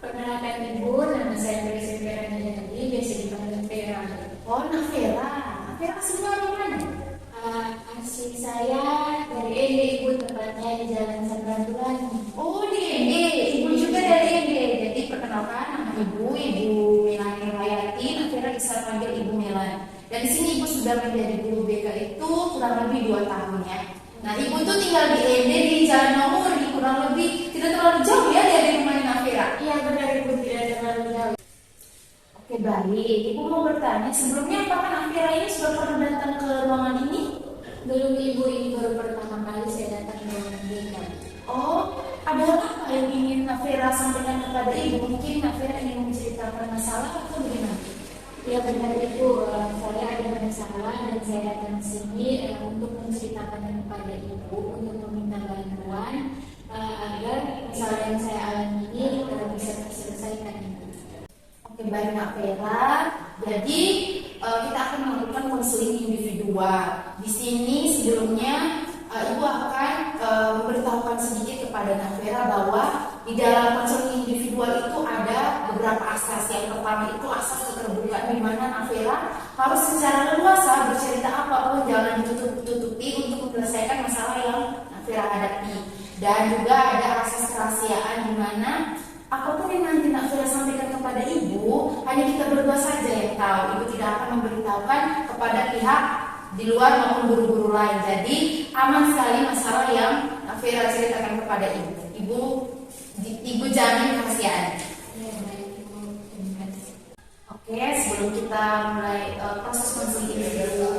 Perkenalkan Ibu, nama saya Grace Vera Nayati, biasa dipanggil Vera. Oh, Nafera. Nafera aslinya dari mana? Asli saya dari Ende, Ibu, tepatnya di Jalan Samratulan. Oh, di ND. Ibu juga dari ND. Jadi perkenalkan nama Ibu Melani Rayati. Nafera bisa panggil Ibu Melan. Dan di sini Ibu sudah menjadi guru BK itu kurang lebih 2 tahun ya. Nah, Ibu tuh tinggal di ND di Jalan Nomor, di kurang lebih tidak terlalu jauh ya dari rumahnya Nafera. Iya benar Ibu, tidak terlalu jauh. Oke, baik. Ibu mau bertanya, sebelumnya apakah Nafera ini sudah pernah datang ke ruangan ini? Belum Ibu, ini baru pertama kali saya datang ke ruangan BK. Oh, ada apa yang ingin Nafera sampaikan kepada Ibu? Mungkin Nafera ingin menceritakan masalah atau bagaimana? Ya benar Ibu, saya ada masalah dan saya datang ke sini untuk menceritakan kepada Ibu untuk meminta bantuan agar masalah yang saya alami ini bisa terselesaikan Ibu. Oke, baik Nafera. Jadi kita akan melakukan konseling individual. Di sini sebelumnya Ibu akan memberitahukan sedikit kepada Nafera bahwa di dalam konseling individual itu ada beberapa asas. Yang pertama itu asas keterbukaan, di mana Nafera harus secara leluasa bercerita apapun, jangan ditutup-tutupi untuk menyelesaikan masalah yang Nafera hadapi. Dan juga ada asas kerahasiaan, di mana apapun yang nanti Nafera sampaikan kepada Ibu, hanya kita berdua saja yang tahu. Ibu tidak akan memberitahukan kepada pihak di luar maupun guru-guru lain. Jadi aman sekali masalah yang Nafera ceritakan kepada Ibu. Ibu jamin kerahasiaan. Ya baik Ibu, terima kasih. Oke, sebelum kita mulai proses konseling individu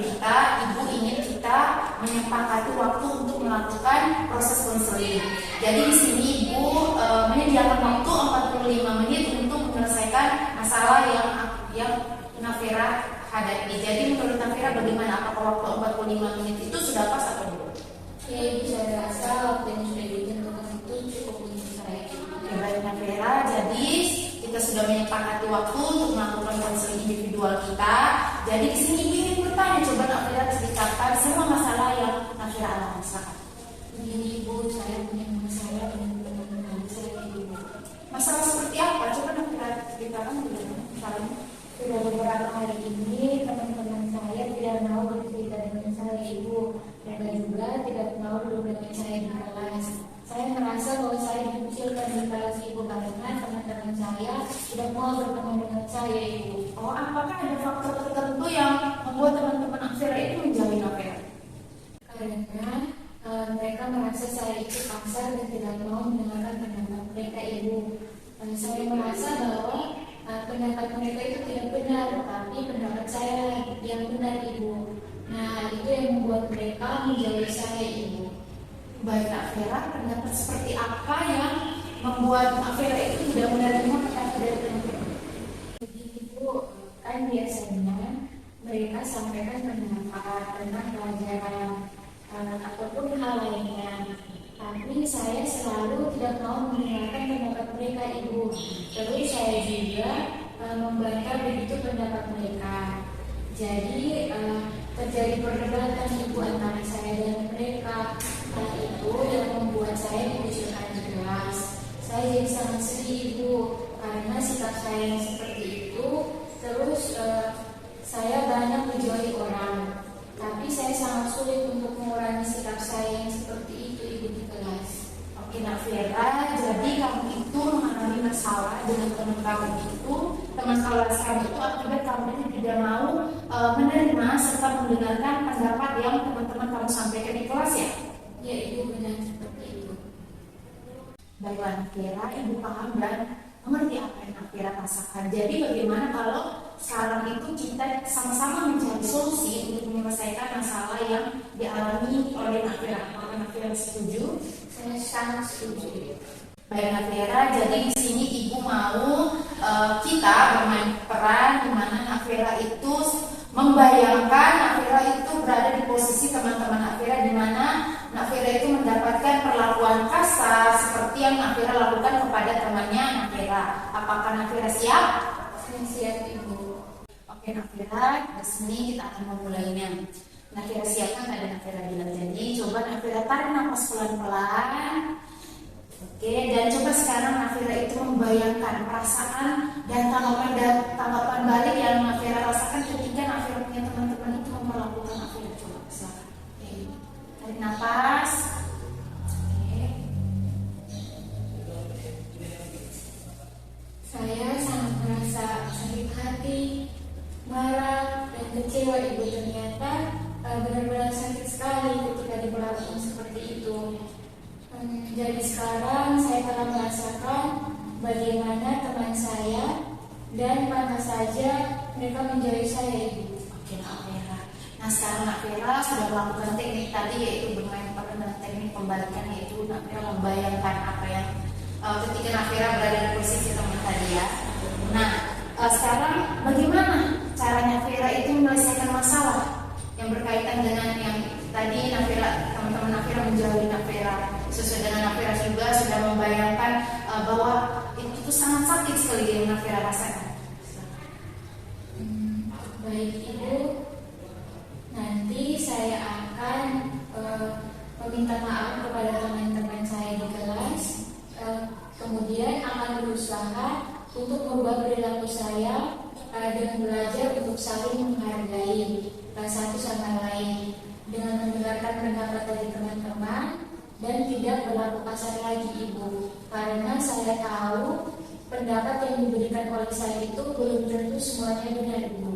kita, Ibu ingin kita menyepakati waktu untuk melakukan proses konseling. Jadi di sini Ibu menyediakan waktu 45 menit untuk menyelesaikan masalah yang Nafera hadapi. Jadi menurut Nafera bagaimana? Apakah waktu 45 menit itu sudah pas atau belum? Ya Ibu, saya rasa waktu yang sudah ditentukan itu cukup untuk saya. Oke, baik Nafera. Jadi kita sudah menyepakati waktu untuk melakukan konseling individual kita. Jadi di sini Ibu ingin bertanya, coba Nafera ceritakan semua masalah yang Nafera alami. Silakan. Begini Ibu, saya punya masalah dengan teman-teman saya Ibu. Masalah seperti apa? Coba Nafera ceritakan dulu. Misalnya. Sudah beberapa hari ini teman-teman saya tidak mau bercerita dengan saya Ibu. Mereka juga tidak mau duduk dengan saya di kelas. Saya merasa bahwa saya dikucilkan di kelas Ibu karena teman-teman saya tidak mau berteman dengan saya Ibu. Oh, apakah ada faktor tertentu yang membuat teman-teman Nafera itu menjauhi Nafera? Karena mereka merasa saya itu kasar dan tidak mau mendengarkan pendapat mereka Ibu. Saya merasa bahwa pendapat mereka itu tidak benar, tapi pendapat saya yang benar Ibu. Nah, itu yang membuat mereka menjauhi saya Ibu. Baik Nafera, pendapat seperti apa yang membuat Nafera itu tidak menerima pendapat dari teman-teman? Jadi Ibu, kan biasanya mereka sampaikan pendapat tentang pelajaran ataupun hal lainnya. Tapi saya selalu tidak mau mendengarkan pendapat mereka Ibu. Terus saya juga membantah begitu pendapat mereka. Jadi terjadi perdebatan Ibu antara saya dan mereka. Hal itu yang membuat saya dikucilkan di kelas. Saya jadi sangat sedih Ibu karena sikap saya yang seperti itu. Terus saya banyak menjauhi orang. Tapi saya sangat sulit untuk mengurangi sikap saya yang seperti itu Ibu di kelas. Oke Nafera, jadi kamu itu mengalami masalah dengan teman kamu itu, teman kelas kamu itu akibat kamu itu tidak mau menerima serta mendengarkan pendapat yang teman-teman kamu sampaikan di kelas ya? Ya Ibu, benar seperti itu. Baiklah Nafera, Ibu paham dan mengerti apa yang Nafera rasakan. Jadi bagaimana kalau sekarang itu kita sama-sama mencari solusi untuk menyelesaikan masalah yang dialami oleh Nafera? Apakah Nafera setuju? Saya sangat setuju. Baik Nafera, jadi di sini Ibu mau kita bermain peran di mana Nafera itu membayangkan Nafera itu berada di posisi teman-teman Nafera, di mana Nafera itu mendapatkan perlakuan kasar seperti yang Nafera lakukan kepada temannya Nafera. Apakah Nafera siap? Saya siap Ibu. Oke Nafera, di sini kita akan memulainya. Nafera siap kan? Ada Nafera bilang. Jadi coba Nafera tarik nafas pelan-pelan. Oke, dan coba sekarang Nafera itu membayangkan membayangkan perasaan dan tanggapan balik yang Nafira rasakan ketika Nafira punya teman-teman itu memperlakukan Nafira. Coba silakan. Tarik nafas. Saya sangat merasa sakit hati, marah, dan kecewa Ibu. Ternyata benar-benar sakit sekali ketika diperlakukan seperti itu. Jadi sekarang saya telah merasakan bagaimana teman saya dan pantas saja mereka menjauhi saya, Ibu. Oke, Nafira. Nah, sekarang Nafira sudah melakukan teknik tadi, yaitu bermain peran dengan teknik pembalikan, yaitu Nafira membayangkan apa yang ketika Nafira berada di posisi teman tadi ya. Nah, sekarang bagaimana cara Nafira itu menyelesaikan masalah yang berkaitan dengan yang tadi teman-teman Nafira menjauhi Nafira. Sesuai dengan Nafira juga sudah membayangkan bahwa itu sangat sakit sekali yang Nafira rasakan. Baik Ibu, nanti saya akan meminta maaf kepada teman-teman saya di kelas, kemudian akan berusaha untuk merubah perilaku saya dengan belajar untuk saling menghargai satu sama lain, dengan mendengarkan pendapat dari teman-teman dan tidak berlaku kasar lagi Ibu, karena saya tahu pendapat yang diberikan oleh saya itu belum tentu semuanya benar Ibu.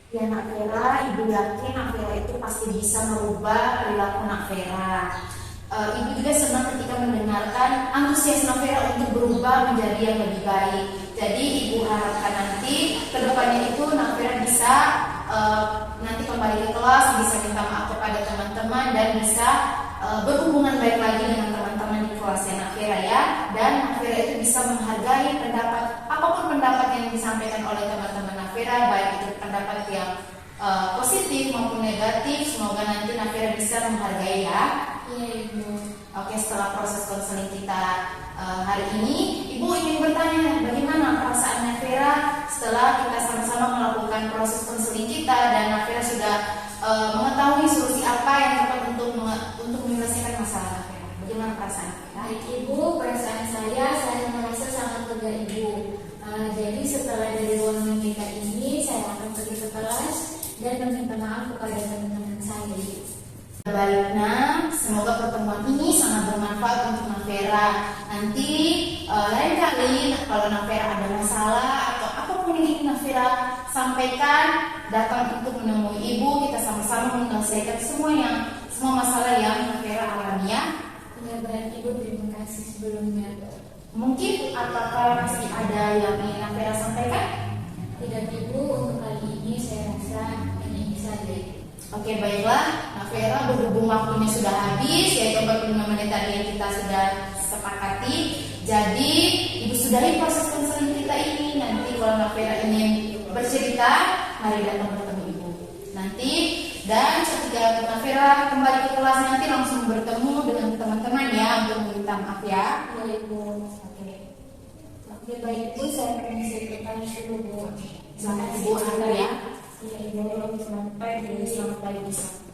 Ya Nafira, Ibu yakin Nafira itu pasti bisa merubah perilaku Nafira. Ibu juga senang ketika mendengarkan antusias Nafira untuk berubah menjadi yang lebih baik. Jadi Ibu harapkan nanti kedepannya itu Nafira bisa nanti kembali ke kelas, bisa minta maaf kepada teman-teman dan bisa berhubungan baik lagi dengan teman-teman di kelasnya Nafira ya. Dan Nafira itu bisa menghargai apapun pendapat yang disampaikan oleh teman-teman Nafira, baik itu pendapat yang positif maupun negatif. Semoga nanti Nafira bisa menghargai ya. Iya Ibu. Oke, setelah proses konseling kita hari ini, Ibu ingin bertanya bagaimana perasaan Nafira setelah kita sama-sama melakukan proses konseling kita dan Nafira sudah mengetahui solusi apa yang tepat untuk menyelesaikan masalah Nafira. Bagaimana perasaan Nafira? Baik Ibu, perasaan saya merasa sangat lega Ibu. Jadi setelah dari ruangan kita ini, saya akan pergi ke kelas dan meminta maaf kepada teman-teman saya. Baiknya, semoga pertemuan ini sangat bermanfaat untuk Nafira. Nanti lain kali kalau Nafira ada masalah atau apapun yang ingin Nafira sampaikan, datang untuk menemui Ibu. Kita sama-sama menyelesaikan semua masalah yang Nafira alami ya. Benar-benar Ibu, terima kasih sebelumnya. Mungkin apakah masih ada yang ingin Nafira sampaikan? Tidak Ibu, untuk kali ini saya rasa ini saja. Oke, baiklah Nafira, berhubung waktunya sudah habis, yaitu 45 menit tadi yang kita sudah sepakati. Jadi Ibu sudahi proses konseling kita ini. Nanti kalau Nafira ingin bercerita, mari datang bertemu Ibu nanti. Dan ketika Nafira kembali ke kelas nanti langsung bertemu dengan teman-teman ya, untuk meminta maaf ya. Ya Ibu. Oke baik Ibu, saya permisi ke kelas dulu Bu. Selamat Ibu antar ya. Iya Ibu, selamat pagi. Selamat pagi.